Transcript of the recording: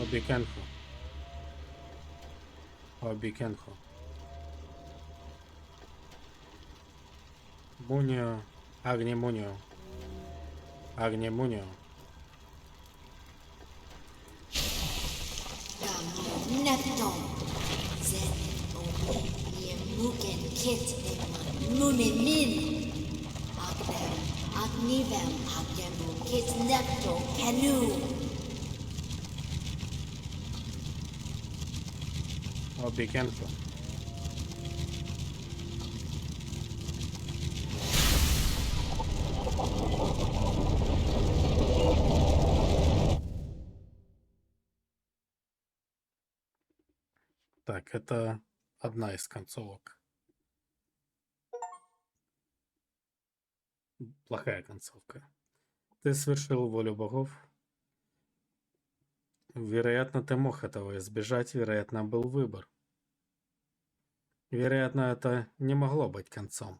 Обикенхо. Обикенхо. Мунио. Агнимунио. Агнимунио. Neptune, Zen, Omi, Mugen, Kit, Munemin, Agnem, Agnivem, Agemu, Kit, Nepto, Canu. Обикенхо. Так, это одна из концовок. Плохая концовка. Ты совершил волю богов. Вероятно, ты мог этого избежать, вероятно, был выбор. Вероятно, это не могло быть концом.